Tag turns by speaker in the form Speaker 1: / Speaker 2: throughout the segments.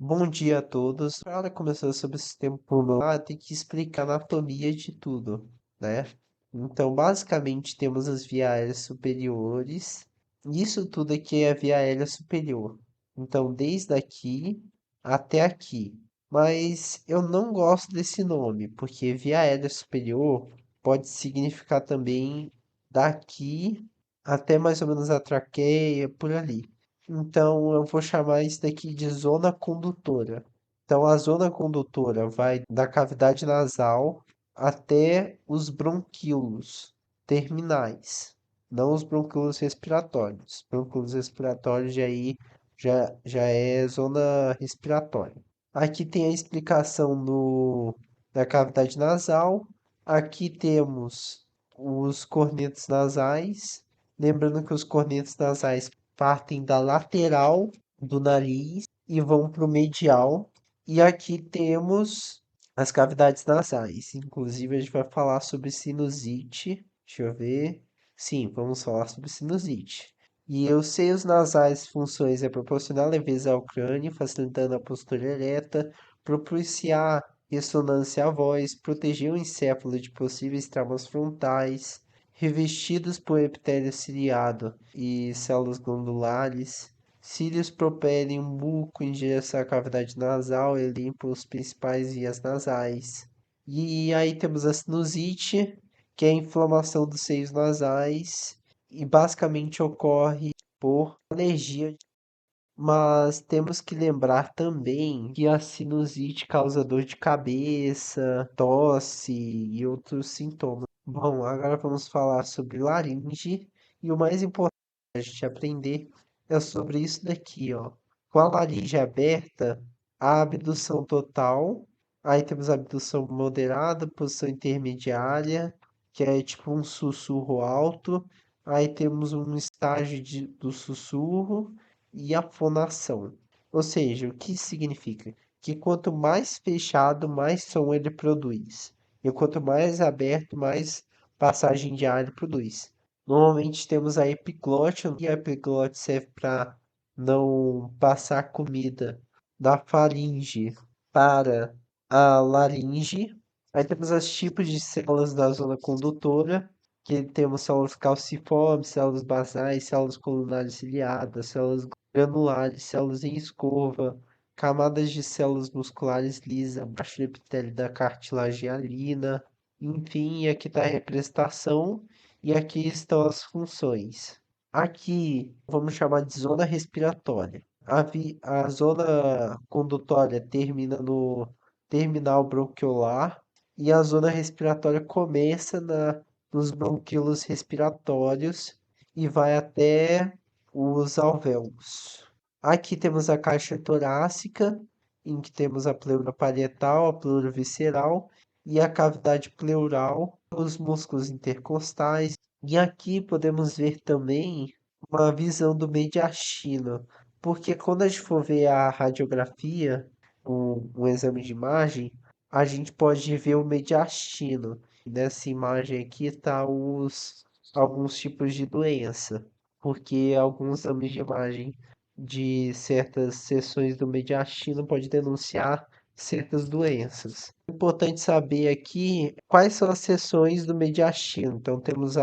Speaker 1: Bom dia a todos. Para começar sobre o sistema pulmonar, tem que explicar a anatomia de tudo, né? Então, basicamente, temos as vias aéreas superiores. Isso tudo aqui é a via aérea superior. Então, desde aqui até aqui. Mas eu não gosto desse nome, porque via aérea superior pode significar também daqui até mais ou menos a traqueia, por ali. Então, eu vou chamar isso daqui de zona condutora. Então, a zona condutora vai da cavidade nasal até os bronquíolos terminais, não os bronquíolos respiratórios. Bronquíolos respiratórios já é zona respiratória. Aqui tem a explicação da cavidade nasal. Aqui temos os cornetos nasais. Lembrando que os cornetos nasais partem da lateral do nariz e vão para o medial. E aqui temos as cavidades nasais. Inclusive, a gente vai falar sobre sinusite. Deixa eu ver. Sim, vamos falar sobre sinusite. E os seios nasais, funções é proporcionar leveza ao crânio, facilitando a postura ereta, propiciar ressonância à voz, proteger o encéfalo de possíveis traumas frontais, revestidos por epitélio ciliado e células glandulares. Cílios propelem o muco em direção à cavidade nasal e limpam os principais vias nasais. E aí temos a sinusite, que é a inflamação dos seios nasais e basicamente ocorre por alergia. Mas temos que lembrar também que a sinusite causa dor de cabeça, tosse e outros sintomas. Bom, agora vamos falar sobre laringe e o mais importante a gente aprender é sobre isso daqui, ó. Com a laringe aberta, a abdução total, aí temos a abdução moderada, posição intermediária, que é tipo um sussurro alto, aí temos um estágio do sussurro e a fonação. Ou seja, o que significa? Que quanto mais fechado, mais som ele produz. E quanto mais aberto, mais passagem de ar ele produz. Normalmente temos a epiglote, e a epiglote serve para não passar comida da faringe para a laringe. Aí temos os tipos de células da zona condutora, que temos células calciformes, células basais, células colunares ciliadas, células granulares, células em escova, camadas de células musculares lisas, abaixo do epitélio da cartilagem hialina, enfim, aqui está a representação e aqui estão as funções. Aqui vamos chamar de zona respiratória. A zona condutória termina no terminal bronquiolar e a zona respiratória começa nos bronquíolos respiratórios e vai até os alvéolos. Aqui temos a caixa torácica, em que temos a pleura parietal, a pleura visceral e a cavidade pleural, os músculos intercostais. E aqui podemos ver também uma visão do mediastino, porque quando a gente for ver a radiografia, um exame de imagem, a gente pode ver o mediastino. Nessa imagem aqui está alguns tipos de doença, porque alguns exames de imagem de certas seções do mediastino pode denunciar certas doenças. Importante saber aqui quais são as seções do mediastino. Então temos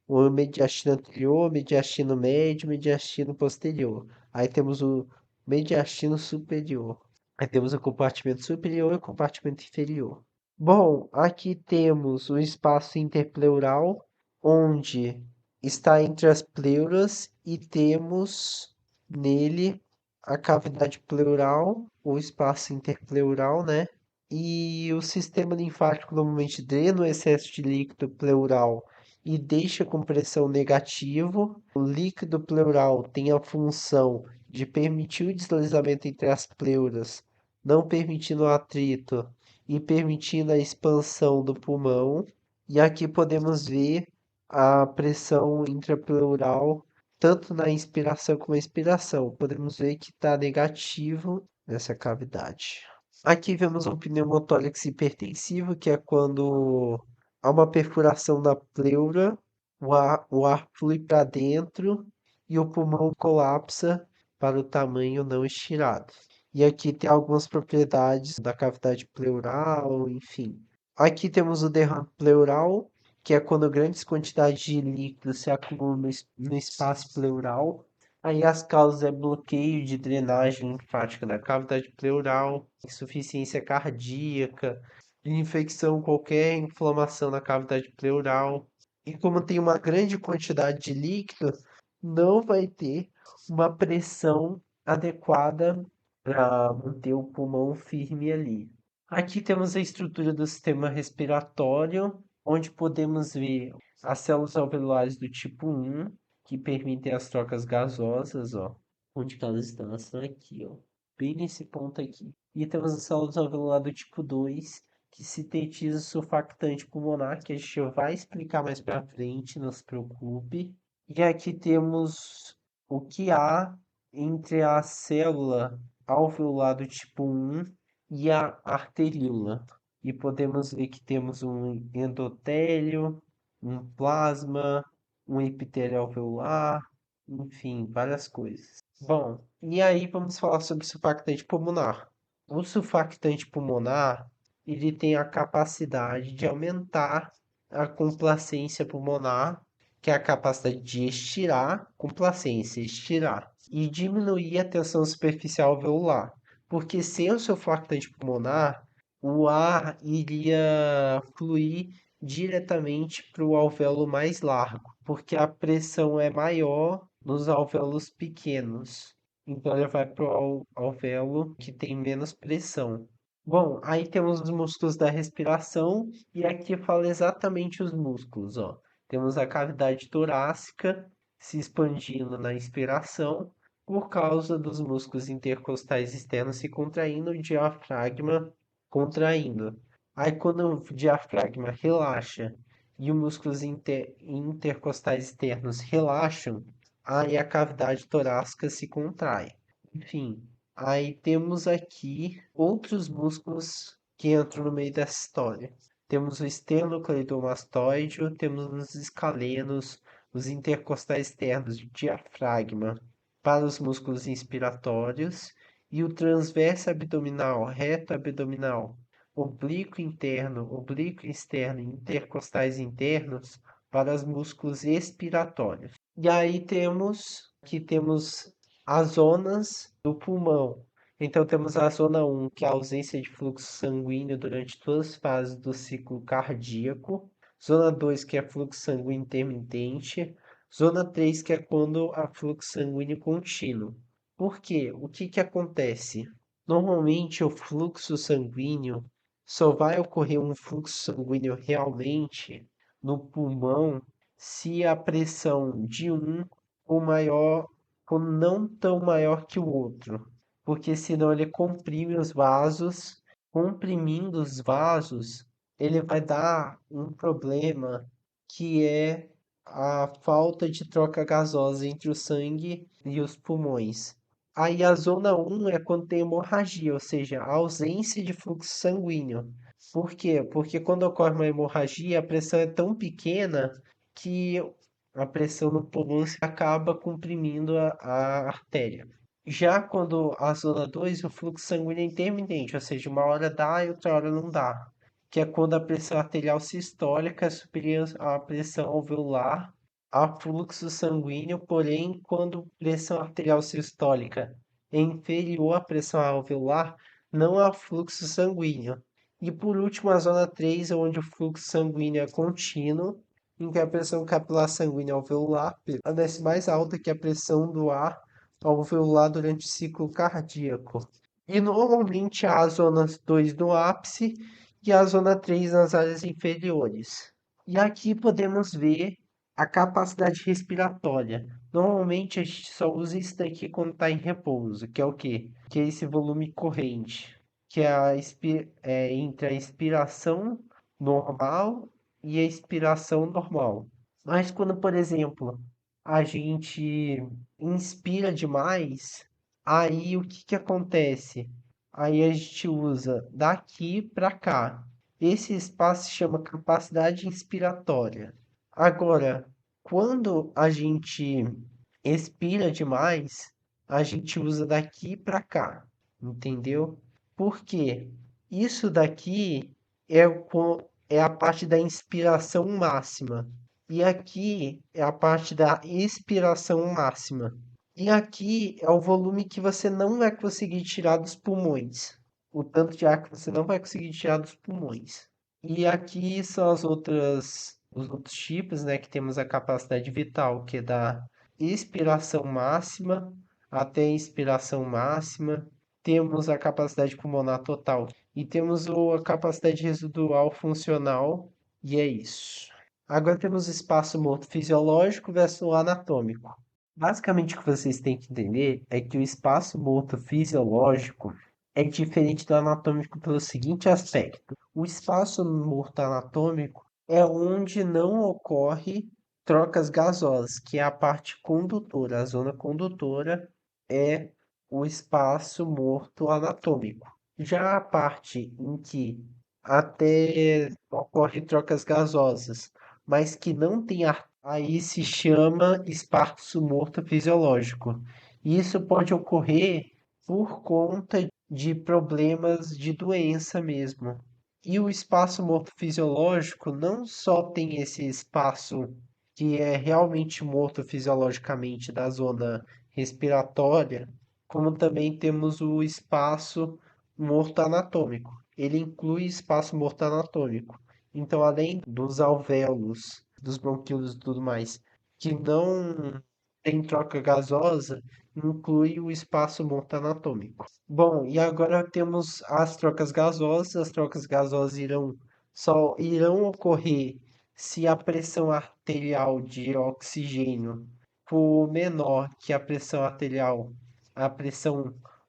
Speaker 1: o mediastino anterior, mediastino médio, mediastino posterior. Aí temos o mediastino superior. Aí temos o compartimento superior e o compartimento inferior. Bom, aqui temos o espaço interpleural, onde está entre as pleuras e temos nele a cavidade pleural, o espaço interpleural, né? E o sistema linfático normalmente drena o excesso de líquido pleural e deixa com pressão negativo. O líquido pleural tem a função de permitir o deslizamento entre as pleuras, não permitindo o atrito e permitindo a expansão do pulmão. E aqui podemos ver a pressão intrapleural, tanto na inspiração como na expiração. Podemos ver que está negativo nessa cavidade. Aqui vemos um pneumotórax hipertensivo, que é quando há uma perfuração na pleura, o ar flui para dentro e o pulmão colapsa para o tamanho não estirado. E aqui tem algumas propriedades da cavidade pleural, enfim. Aqui temos o derrame pleural, que é quando grandes quantidades de líquido se acumulam no espaço pleural. Aí as causas é bloqueio de drenagem linfática da cavidade pleural, insuficiência cardíaca, infecção, qualquer inflamação na cavidade pleural. E como tem uma grande quantidade de líquido, não vai ter uma pressão adequada para manter o pulmão firme ali. Aqui temos a estrutura do sistema respiratório, onde podemos ver as células alveolares do tipo 1, que permitem as trocas gasosas, ó. Onde que elas estão? Elas estão aqui, ó. Bem nesse ponto aqui. E temos as células alveolares do tipo 2, que sintetiza o surfactante pulmonar, que a gente vai explicar mais para frente, não se preocupe. E aqui temos o que há entre a célula alveolar do tipo 1 e a arteríola. E podemos ver que temos um endotélio, um plasma, um epitélio alveolar, enfim, várias coisas. Bom, e aí vamos falar sobre o surfactante pulmonar. O surfactante pulmonar, ele tem a capacidade de aumentar a complacência pulmonar, que é a capacidade de estirar, complacência, estirar, e diminuir a tensão superficial alveolar. Porque sem o surfactante pulmonar, o ar iria fluir diretamente para o alvéolo mais largo, porque a pressão é maior nos alvéolos pequenos. Então ele vai para o alvéolo que tem menos pressão. Bom, aí temos os músculos da respiração e aqui fala exatamente os músculos, ó. Temos a cavidade torácica se expandindo na inspiração por causa dos músculos intercostais externos se contraindo, o diafragma contraindo. Aí quando o diafragma relaxa e os músculos intercostais externos relaxam, aí a cavidade torácica se contrai. Enfim, aí temos aqui outros músculos que entram no meio dessa história. Temos o esternocleidomastoide, temos os escalenos, os intercostais externos, o diafragma, para os músculos inspiratórios, e o transverso abdominal, reto abdominal, oblíquo externo e intercostais internos para os músculos expiratórios. E aí temos as zonas do pulmão. Então temos a zona 1, que é a ausência de fluxo sanguíneo durante todas as fases do ciclo cardíaco. Zona 2, que é fluxo sanguíneo intermitente. Zona 3, que é quando há fluxo sanguíneo contínuo. Por quê? O que que acontece? Normalmente o fluxo sanguíneo só vai ocorrer um fluxo sanguíneo realmente no pulmão se a pressão de um for maior ou não tão maior que o outro, porque senão ele comprime os vasos, comprimindo os vasos, ele vai dar um problema que é a falta de troca gasosa entre o sangue e os pulmões. Aí a zona 1 é quando tem hemorragia, ou seja, a ausência de fluxo sanguíneo. Por quê? Porque quando ocorre uma hemorragia, a pressão é tão pequena que a pressão no pulmão acaba comprimindo a artéria. Já quando a zona 2, o fluxo sanguíneo é intermitente, ou seja, uma hora dá e outra hora não dá. Que é quando a pressão arterial sistólica é superior à pressão alveolar, há fluxo sanguíneo, porém, quando a pressão arterial sistólica é inferior à pressão alveolar, não há fluxo sanguíneo. E por último, a zona 3, onde o fluxo sanguíneo é contínuo, em que a pressão capilar sanguínea alveolar permanece mais alta que a pressão do ar alveolar durante o ciclo cardíaco. E normalmente há a zona 2 no ápice e a zona 3 nas áreas inferiores. E aqui podemos ver a capacidade respiratória. Normalmente a gente só usa isso daqui quando está em repouso, que é o quê? Que é esse volume corrente, que é, entre a inspiração normal e a expiração normal. Mas quando, por exemplo, a gente inspira demais, aí o que que acontece? Aí a gente usa daqui para cá. Esse espaço se chama capacidade inspiratória. Agora, quando a gente expira demais, a gente usa daqui para cá. entendeu? Por quê? Isso daqui é a parte da inspiração máxima. E aqui é a parte da expiração máxima. E aqui é o volume que você não vai conseguir tirar dos pulmões. O tanto de ar que você não vai conseguir tirar dos pulmões. E aqui são os outros tipos, né? Que temos a capacidade vital, que é da expiração máxima até a inspiração máxima. Temos a capacidade pulmonar total e temos a capacidade residual funcional, e é isso. Agora temos o espaço morto fisiológico versus o anatômico. Basicamente, o que vocês têm que entender é que o espaço morto fisiológico é diferente do anatômico pelo seguinte aspecto: o espaço morto anatômico é onde não ocorre trocas gasosas, que é a parte condutora. A zona condutora é o espaço morto anatômico. Já a parte em que até ocorre trocas gasosas, mas que não tem ar, aí se chama espaço morto fisiológico. E isso pode ocorrer por conta de problemas de doença mesmo. E o espaço morto fisiológico não só tem esse espaço que é realmente morto fisiologicamente da zona respiratória, como também temos o espaço morto anatômico. Ele inclui espaço morto anatômico. Então, além dos alvéolos, dos bronquíolos e tudo mais, que não tem troca gasosa, inclui o espaço morto anatômico. Bom, e agora temos as trocas gasosas. As trocas gasosas só irão ocorrer se a pressão arterial de oxigênio for menor que a pressão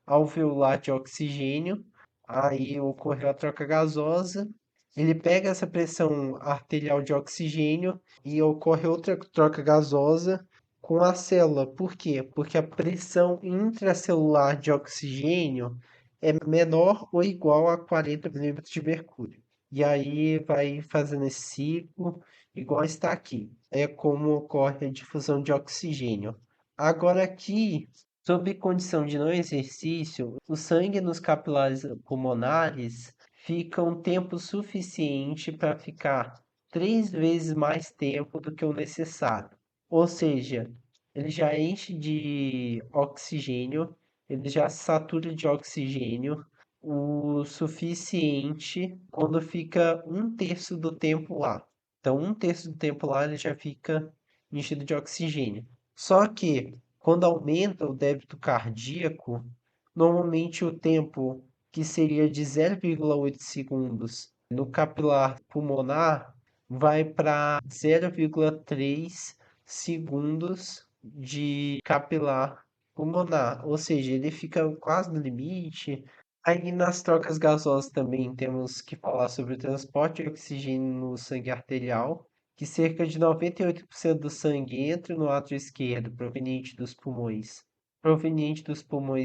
Speaker 1: alveolar de oxigênio, aí ocorreu a troca gasosa. Ele pega essa pressão arterial de oxigênio e ocorre outra troca gasosa com a célula. Por quê? Porque a pressão intracelular de oxigênio é menor ou igual a 40 milímetros de mercúrio. E aí vai fazendo esse ciclo, igual está aqui. É como ocorre a difusão de oxigênio. Agora aqui, sob condição de não exercício, o sangue nos capilares pulmonares fica um tempo suficiente para ficar 3 vezes mais tempo do que o necessário. Ou seja, ele já enche de oxigênio, ele já satura de oxigênio o suficiente quando fica um terço do tempo lá. Então, um terço do tempo lá ele já fica enchido de oxigênio. Só que quando aumenta o débito cardíaco, normalmente o tempo que seria de 0,8 segundos no capilar pulmonar vai para 0,3 segundos de capilar pulmonar, ou seja, ele fica quase no limite. Aí nas trocas gasosas também temos que falar sobre o transporte de oxigênio no sangue arterial, que cerca de 98% do sangue entra no átrio esquerdo, proveniente dos pulmões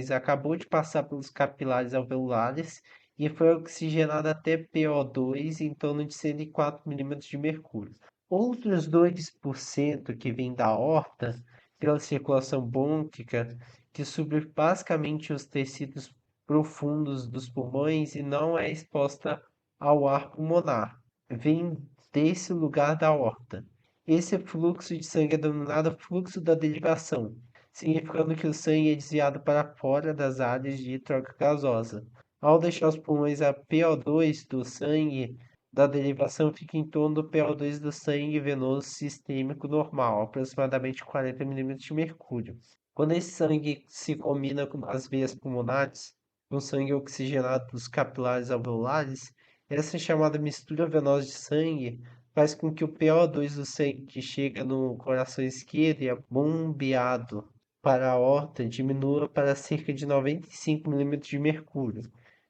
Speaker 1: acabou de passar pelos capilares alveolares e foi oxigenado até PO2 em torno de 104 milímetros de mercúrio. Outros 2% que vem da aorta, pela circulação brônquica, que subre basicamente os tecidos profundos dos pulmões e não é exposta ao ar pulmonar. Vem desse lugar da aorta. Esse fluxo de sangue é denominado fluxo da derivação, significando que o sangue é desviado para fora das áreas de troca gasosa. Ao deixar os pulmões, a PO2 do sangue da derivação fica em torno do PO2 do sangue venoso sistêmico normal, aproximadamente 40 milímetros de mercúrio. Quando esse sangue se combina com as veias pulmonares, com o sangue oxigenado dos capilares alveolares, essa chamada mistura venosa de sangue faz com que o PO2 do sangue que chega no coração esquerdo e é bombeado para a aorta diminua para cerca de 95 milímetros de mercúrio.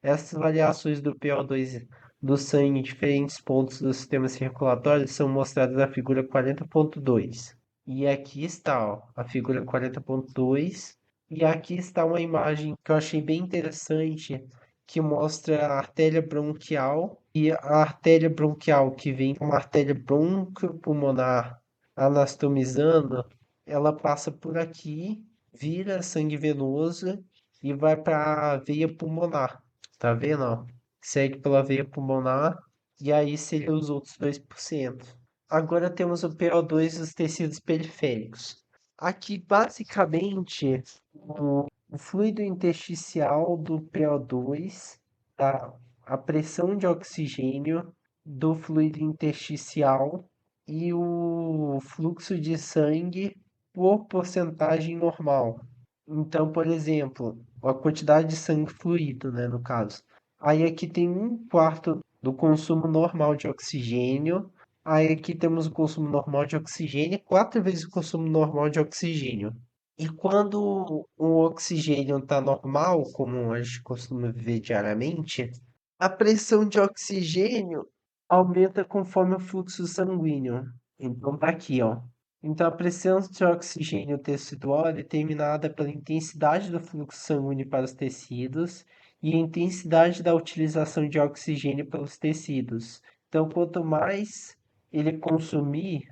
Speaker 1: Essas variações do PO2 do sangue em diferentes pontos do sistema circulatório são mostradas na figura 40.2. E aqui está, ó, a figura 40.2. E aqui está uma imagem que eu achei bem interessante, que mostra a artéria bronquial e a artéria bronquial que vem com uma artéria bronquiopulmonar anastomizando, ela passa por aqui, vira sangue venoso e vai para a veia pulmonar. Tá vendo, ó? Segue pela veia pulmonar e aí seria os outros 2%. Agora temos o PO2 dos tecidos periféricos. Aqui, basicamente, o fluido intersticial do PO2, tá? A pressão de oxigênio do fluido intersticial e o fluxo de sangue por porcentagem normal. Então, por exemplo, a quantidade de sangue fluido, né, no caso. Aí aqui tem 1/4 do consumo normal de oxigênio. Aí aqui temos o consumo normal de oxigênio, 4 vezes o consumo normal de oxigênio. E quando o oxigênio está normal, como a gente costuma viver diariamente, a pressão de oxigênio aumenta conforme o fluxo sanguíneo. Então tá aqui, ó. Então a pressão de oxigênio tecidual é determinada pela intensidade do fluxo sanguíneo para os tecidos e a intensidade da utilização de oxigênio pelos tecidos. Então, quanto mais ele consumir,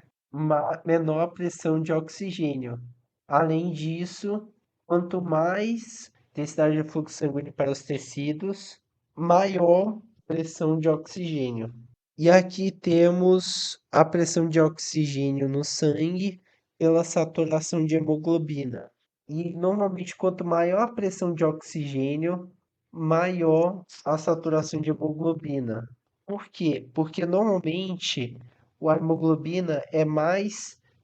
Speaker 1: menor a pressão de oxigênio. Além disso, quanto mais intensidade de fluxo sanguíneo para os tecidos, maior pressão de oxigênio. E aqui temos a pressão de oxigênio no sangue pela saturação de hemoglobina. E normalmente, quanto maior a pressão de oxigênio, maior a saturação de hemoglobina. Por quê? Porque normalmente a hemoglobina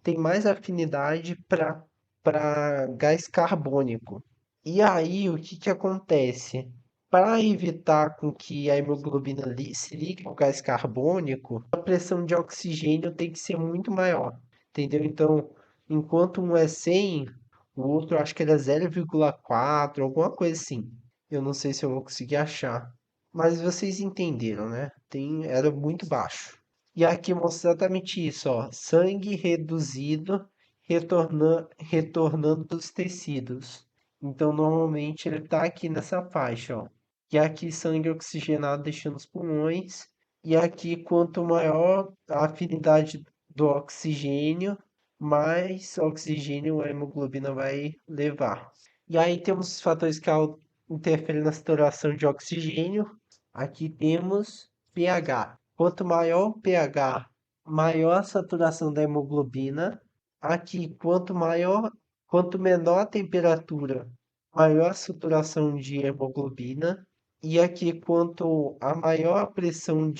Speaker 1: tem mais afinidade para gás carbônico. E aí, o que que acontece? Para evitar com que a hemoglobina se ligue ao gás carbônico, a pressão de oxigênio tem que ser muito maior, entendeu? Então, enquanto um é 100, o outro acho que era 0,4, alguma coisa assim. Eu não sei se eu vou conseguir achar. Mas vocês entenderam, né? Era muito baixo. E aqui mostra exatamente isso, ó. Sangue reduzido, retornando dos tecidos. Então, normalmente ele está aqui nessa faixa, ó. E aqui sangue oxigenado deixando os pulmões. E aqui, quanto maior a afinidade do oxigênio, mais oxigênio a hemoglobina vai levar. E aí temos os fatores que interferem na saturação de oxigênio. Aqui temos pH. Quanto maior o pH, maior a saturação da hemoglobina. Aqui, quanto menor a temperatura, maior a saturação de hemoglobina. E aqui, quanto a maior a pressão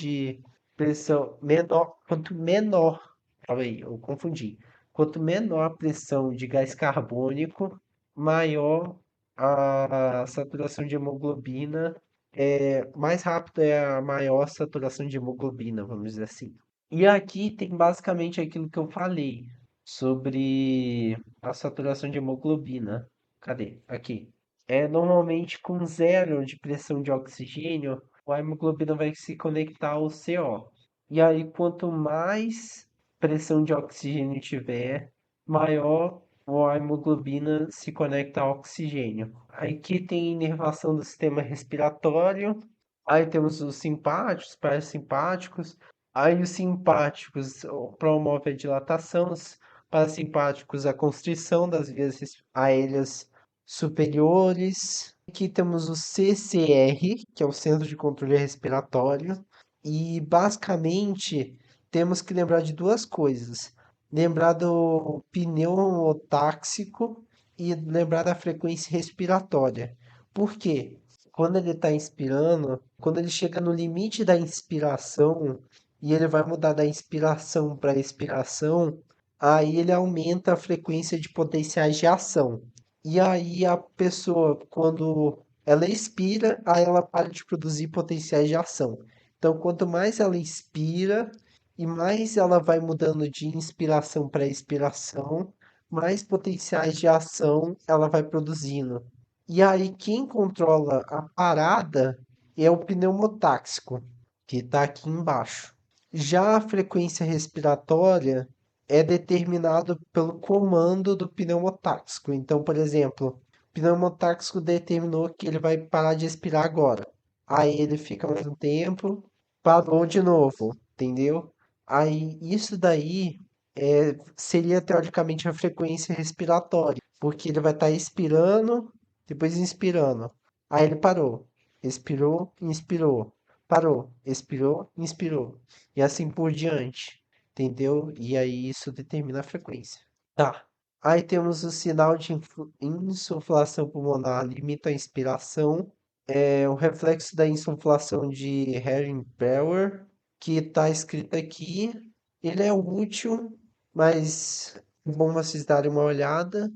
Speaker 1: menor, quanto menor, calma aí, eu confundi. Quanto menor a pressão de gás carbônico, maior a saturação de hemoglobina, mais rápido é a maior saturação de hemoglobina, vamos dizer assim. E aqui tem basicamente aquilo que eu falei sobre a saturação de hemoglobina. Cadê? Aqui. Normalmente com zero de pressão de oxigênio, a hemoglobina vai se conectar ao CO. E aí, quanto mais pressão de oxigênio tiver, maior a hemoglobina se conecta ao oxigênio. Aqui tem inervação do sistema respiratório. Aí temos os simpáticos, parasimpáticos. Aí os simpáticos promovem a dilatação, os parasimpáticos a constrição das vias aéreas superiores. Aqui temos o CCR, que é o Centro de Controle Respiratório. E basicamente temos que lembrar de duas coisas. Lembrar do pneumotáxico e lembrar da frequência respiratória. Por quê? Quando ele está inspirando, quando ele chega no limite da inspiração e ele vai mudar da inspiração para expiração, aí ele aumenta a frequência de potenciais de ação. E aí a pessoa, quando ela expira, aí ela para de produzir potenciais de ação. Então, quanto mais ela inspira e mais ela vai mudando de inspiração para expiração, mais potenciais de ação ela vai produzindo. E aí, quem controla a parada é o pneumotáxico, que está aqui embaixo. Já a frequência respiratória é determinado pelo comando do pneumotáxico. Então, por exemplo, o pneumotáxico determinou que ele vai parar de expirar agora. Aí ele fica mais um tempo, parou de novo, entendeu? Aí isso daí seria teoricamente a frequência respiratória, porque ele vai estar expirando, depois inspirando. Aí ele parou, expirou, inspirou, parou, expirou, inspirou. E assim por diante, entendeu? E aí isso determina a frequência. Tá. Aí temos o sinal de insuflação pulmonar, limita a inspiração. É o reflexo da insuflação de Hering-Breuer, que está escrito aqui. Ele é útil, mas é bom vocês darem uma olhada.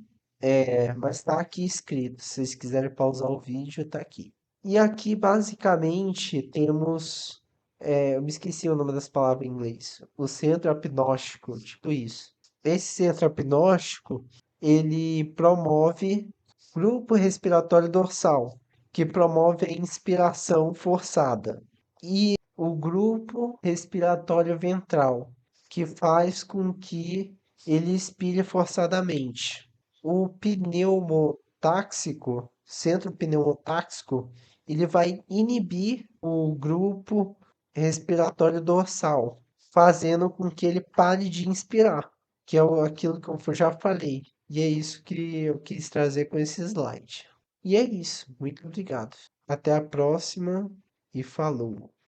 Speaker 1: Mas está aqui escrito. Se vocês quiserem pausar o vídeo, está aqui. E aqui, basicamente, temos. Eu me esqueci o nome das palavras em inglês. O centro apnóstico, tipo isso. Esse centro apnóstico, ele promove grupo respiratório dorsal, que promove a inspiração forçada. E o grupo respiratório ventral, que faz com que ele expire forçadamente. O pneumotáxico, centro pneumotáxico, ele vai inibir o grupo respiratório dorsal, fazendo com que ele pare de inspirar, que é aquilo que eu já falei. E é isso que eu quis trazer com esse slide. E é isso. Muito obrigado. Até a próxima e falou.